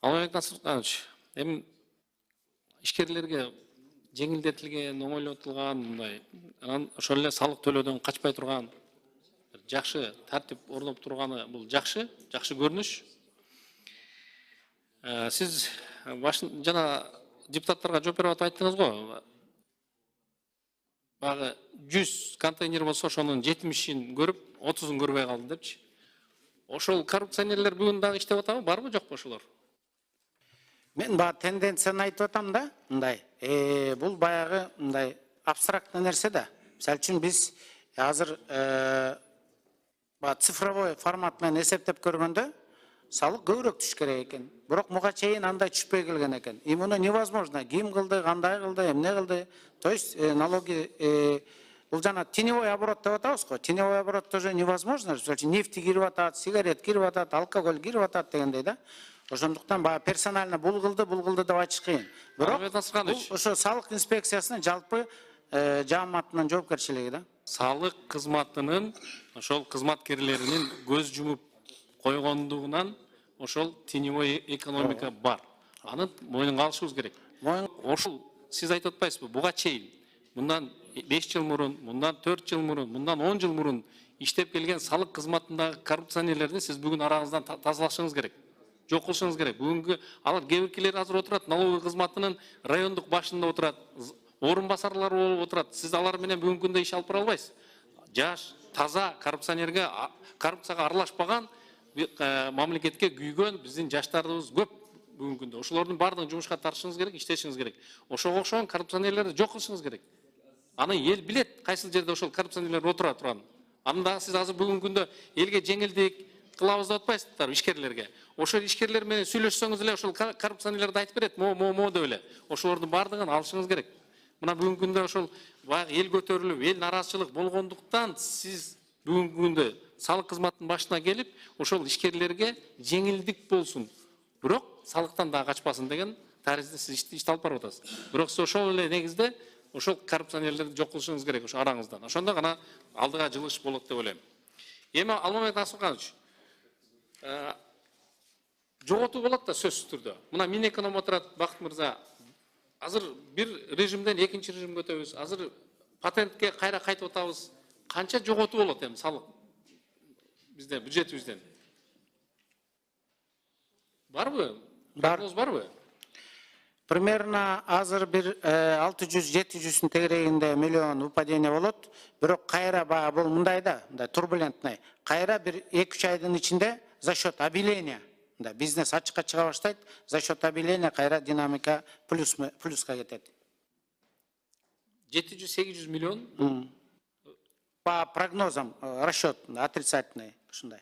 Алмабек Насырханович, эми ишкерлерге жеңилдетилген, оңойлотулган мындай, анан ошол эле салык төлөөдөн качпай турган жакшы тартип орноп турганы бул жакшы көрүнүш. Сиз жана депутаттарга жооп берип айттыңыз го. Багы 100 контейнер болсо, ошонун 70-ин көрүп, 30-ун көрбөй калды депчи. Ошол коррупционерлер бүгүн дагы иштеп атабы, барбы жокпу ошолор? Мен ба тенденцияны айтып атам да, мындай. Бул баягы мындай абстрактный нерсе да. Мисалы үчүн биз азыр цифровой формат менен эсептеп көргөндө салык көбүрөөк түш керек экен. Бирок буга чейин андай түшпөй келген экен. И муну невозможно. Ким кылды, кандай кылды, эмне кылды? То есть налоги бул жана теневой оборот деп атабыз го. Теневой оборот тоже невозможно. Нефть кирип атат, сигарет кирип атат, алкоголь кирип атат дегендей да. Ошондуктан баа персонально бул кылды деп айтыш кыйын. Бирок ошо салык инспекциясынын жалпы жааматынын жоопкерчилиги да. Салык кызматынын ошол кызматкерлеринин көз жумуп койгондугунан ошол теневой экономика бар. Аны мойнунга алышыбыз керек. Ошол сиз айтып атпайсызбы? Буга чейин мындан 5 жыл мурун, мындан 4 жыл мурун, мындан 10 жыл мурун иштеп келген салык кызматындагы коррупционерлерди сиз бүгүн араңыздан тазалашыңыз керек. Жок кылышыңыз керек. Бүгүнкү алар кебиркилер азыр отурат, налоговый кызматынын райондук башында отурат, орун басарлары болуп отурат. Сиз алар менен бүгүнкү күндө иш алып бара албайсыз. Жаш, таза коррупцияга аралашпаган мамлекетке күйгөн биздин жаштарыбыз көп бүгүнкү күндө. Ошолордун баардыгын жумушка тартышыңыз керек, иштешиңиз керек. Ошого окшогон коррупционерлерди жок кылышыңыз керек. Аны эл билет кайсы жерде ошол коррупционерлер отура турганын. Анда сиз азыр бүгүнкү күндө элге жеңилдик кылабыз деп атпайсыздар ишкерлерге. Ошол ишкерлер менен сүйлөшсөңүз эле ошол коррупционерлерди айтып берет, мо деп эле. Ошолордун баардыгын алышыңыз керек. Мына бүгүнкү күндө ошол баягы эл көтөрүлүп, эл нараазычылык болгондуктан сиз бүгүнкү күндө салык кызматынын башына келип, ошол ишкерлерге жеңилдик болсун. Бирок салыктан дагы качпасын деген таризде сиз ишти алып барып атасыз. Бирок сиз ошол эле негизде ошол коррупционерлерди жок кылышыңыз керек ошо араңыздан. Ошондо гана алдыга жылыш болот деп ойлойм. Эми Алмабек Насырханович, жоготуу болот да сөзсүз түрдө. Мына Минэконом отурат, Бакыт мырза. Азыр бир режимден экинчи режимге өтөбүз. Азыр патентке кайра кайтып атабыз. Канча жоготуу болот эми салык бизде бюджетибизден? Барбы? Барбы? Примерно азыр бир 600-700 тегерегинде миллион выпадение болот. Бирок кайра бул мындай да, турбулентный. Кайра бир 2-3 айдын ичинде за счет объявления, да, бизнес ачыкка чыга баштайт, за счет объявления кайра динамика плюска кетет. 700-800 миллион? По прогнозам расчет отрицательный, ушундай.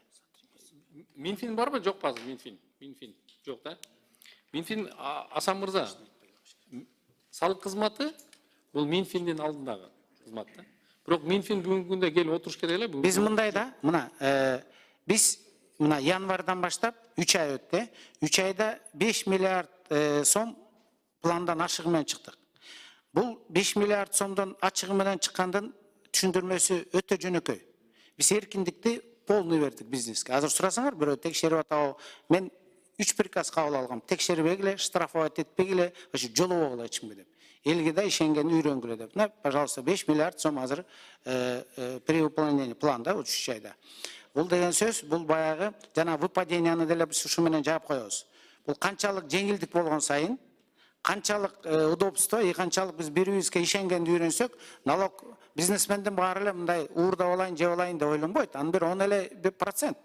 Минфин барбы, жокпу азыр Минфин жок да? Минфин, Асан мырза, салык кызматы бул Минфиндин алдындагы кызмат да. Бирок Минфин бүгүнкү күндө келип отуруш керек эле. Биз мындай да, мына биз мына январдан баштап 3 ай өттү. 3 айда 5 миллиард сом пландан ашыгы менен чыктык. Бул 5 миллиард сомдон ачыгы менен чыккандын түшүндүрмөсү өтө жөнөкөй. Биз эркиндикти полный бердик бизнеске. Азыр сурасаңар, бирөө текшерип атабы? Мен 3 приказ кабыл алгам. Текшербегиле, штрафовать этпегиле, ошо жолобогуле эчимге деп. Элге да ишенген үйрөнгүлө деп. Пожалуйста, 5 миллиард сом азыр при выполнении планда 3 айда. Бул деген сөз, бул баягы жана выпаденияны деле биз ушу менен жаап коебуз. Бул канчалык жеңилдик болгон сайын, канчалык удобство, канчалык биз бирибизге ишенгенди үйрөнсөк, налог бизнесмендин баары эле мындай уурдап алайын, жеп алайын деп ойлонбойт. Анын бир 10 эле процент.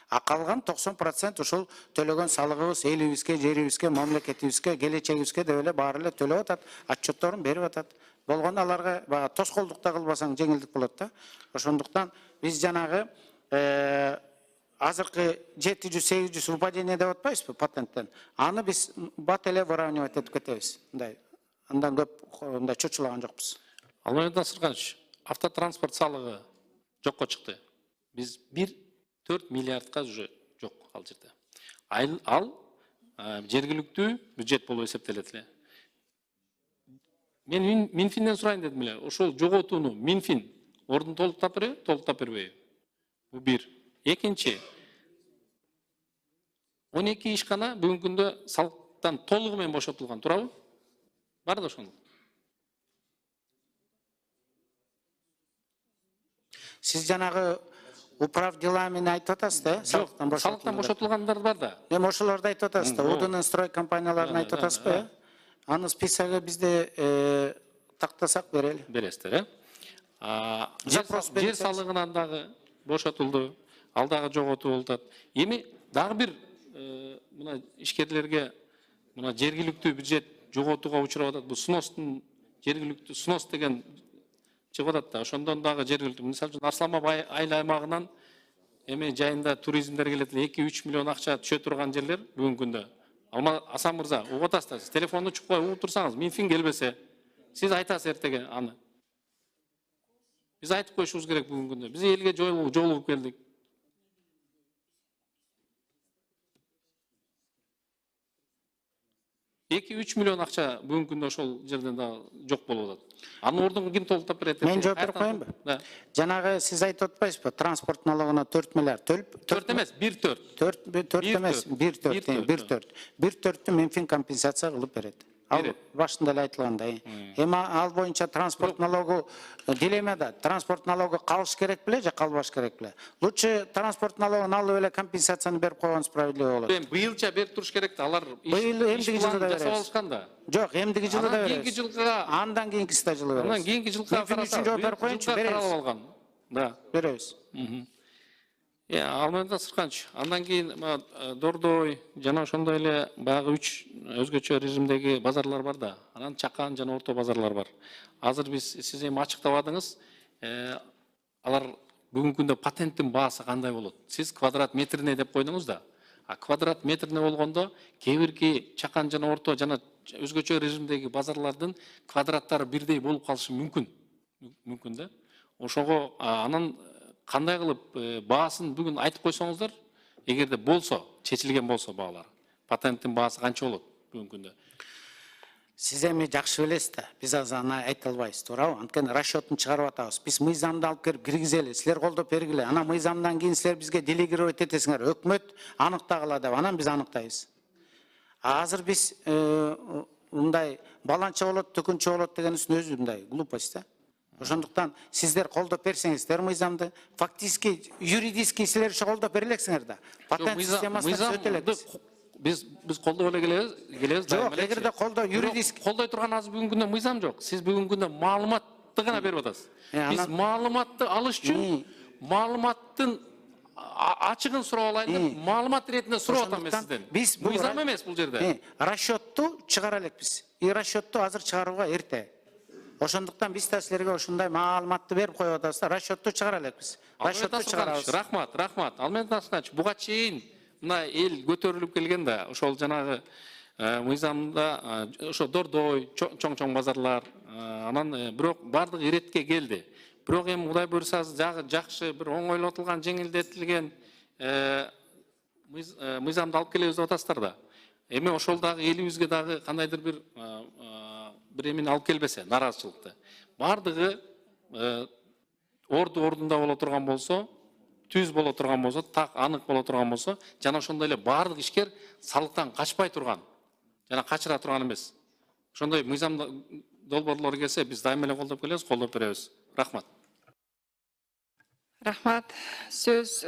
А калган 90% ошол төлөгөн салыгыбыз элибизге, жерибизге, мамлекетибизге, келечегибизге деп эле баары эле төлөп атат, отчетторун берип атат. Болгону аларга баягы тоскоолдук да кылбасаң жеңилдик болот да. Ошондуктан биз жанагы азыркы 700-800 выпадение деп атпайбызбы патенттен? Аны биз бат эле выравнивать этип кетебиз. Мындай андан көп мындай чочулаган жокпуз. Алмабек Насырханович, автотранспорт салыгы жокко чыкты. Биз 1,4 миллиардка уже жок ал жерде. Ал жергиликтүү бюджет болуп эсептелет эле. Мен Минфинден сурайын дедим эле. Ошол жоготууну Минфин ордун толуктап береби, толуктап бербейби? Бу бир. Экинчи, 12 ишкана бүгүнкү күндө салыктан толугу менен бошотулган, туурабы? Бар да ошондо. Сиз жанагы управ деламени айтып атасыз да, Салыктан бошотулгандар бар да. Эми ошолорду айтып атасыз да, УДН строй компанияларын айтып атасызбы? Аны списогу бизде тактасак берели. Бересиздер, жер салыгынан дагы бошотулду, ал дагы жоготуу болуп атат. Эми дагы бир мына ишкерлерге мына жергиликтүү бюджет жоготууга учурап атат. Бул сностун жергиликтүү снос деген чыгып атат да. Ошондон дагы жергиликтүү, мисалы үчүн Арсланбаб айыл аймагынан эми жайында туризмдер келет, 2-3 миллион акча түшө турган жерлер бүгүнкү күндө. Асан мырза, угуп атасыздар, сиз телефонду чукпай угуп турсаңыз, Минфин келбесе, сиз айтасыз эртеге аны. Биз айтып коюшубуз керек бүгүнкү күндө. Биз элге жолугуп келдик. Эки 3 миллион акча бүгүнкү күндө ошол жерден да жок болуп атат. Анын ордуна ким толуктап берет? Мен жооп берип коеюнбу? Жанагы сиз айтып атпайсызбы? Транспорт налогуна 4 миллиард төлүп, 4 эмес, 1-4. 4 эмес, 1-4. 1-4тү Минфин компенсация кылып берет. Ал башында эле айтылгандай. Эми ал боюнча транспорт налогу дилеммада, транспорт налогу калыш керек беле же калбаш керек беле? Лучше транспорт налогун алып эле компенсацияны берип койгон справедливый болот. Эми быйылча берип туруш керек да, алар эмдиги жылы да жасап алышкан да. Жок, эмдиги жылы да Кийинки беребиз. жылга, Андан кийинкиси да жылы беребиз. андан кийинки жылга үчүн жооп берип коеюнчу, беребиз. Да. Беребиз. Ал менен да Сырканч. Андан кийин Дордой жана ошондой эле баягы 3 өзгөчө режимдеги базарлар бар да. Анан чакан жана орто базарлар бар. Азыр сиз эми ачыктабадыңыз. Алар бүгүнкү күндө патенттин баасы кандай болот? Сиз квадрат метрине деп койдуңуз да. А квадрат метрине болгондо кээ бирки чакан жана орто жана өзгөчө режимдеги базарлардын квадраттары бирдей болуп калышы мүмкүн. Мүмкүн да. Ошого анан кандай кылып баасын бүгүн айтып койсоңуздар, эгерде болсо, чечилген болсо баалар, патенттин баасы канча болот бүгүнкү күндө? Сиз эми жакшы билесиз да, биз азыр аны айта албайбыз, туурабы? Анткени расчетун чыгарып атабыз. Биз мыйзамды алып келип киргизели, силер колдоп бергиле. Анан мыйзамдан кийин силер бизге делегировать этесиңер. Өкмөт аныктагыла деп, анан биз аныктайбыз. Азыр биз мындай баланча болот, төкүнчө болот дегенибиздин өзү мындай глупость да. Ошондуктан сиздер колдоп берсеңиздер мыйзамды, фактически, юридически силер ошо колдоп бере элексиңер да. Патент системасына өтө элекпиз. Биз колдоп эле келебиз. Жок, эгерде колдоо юридически колдой турган азыр бүгүнкү күндө мыйзам жок. Сиз бүгүнкү күндө маалыматты гана берип атасыз. Биз маалыматты алыш үчүн маалыматтын ачыгын сурап алайын деп, маалымат иретинде сурап атам мен сизден. Мыйзам эмес бул жерде. Расчетту чыгара элекпиз. Расчетту азыр чыгарууга эрте. Ошондуктан биз да силерге ушундай маалыматты берип коюп атабыз да, расчетту чыгара элекпиз. Расчетту чыгарабыз. Рахмат. Ал менен Асқач, буга чейин мына эл көтөрүлүп келген да, ошол жанагы мыйзамда ошо Дордой, чоң базарлар, анан бирок бардыгы иретке келди. Бирок эми Кудай буйрса жакшы бир оңойлотулган, жеңилдетилген мыйзамды алып келебиз деп атасыздар да. Эми ошол дагы элибизге дагы кандайдыр бир эмени алып келбесе, нараазычылыкты. Бардыгы ордунда боло турган болсо, түз боло турган болсо, так анык боло турган болсо, жана ошондой эле бардык ишкер салыктан качпай турган, жана качыра турган эмес. Ошондой мыйзам долбоорлор келсе, биз дайыма эле колдоп келебиз, колдоп беребиз. Рахмат. Рахмат. Сөз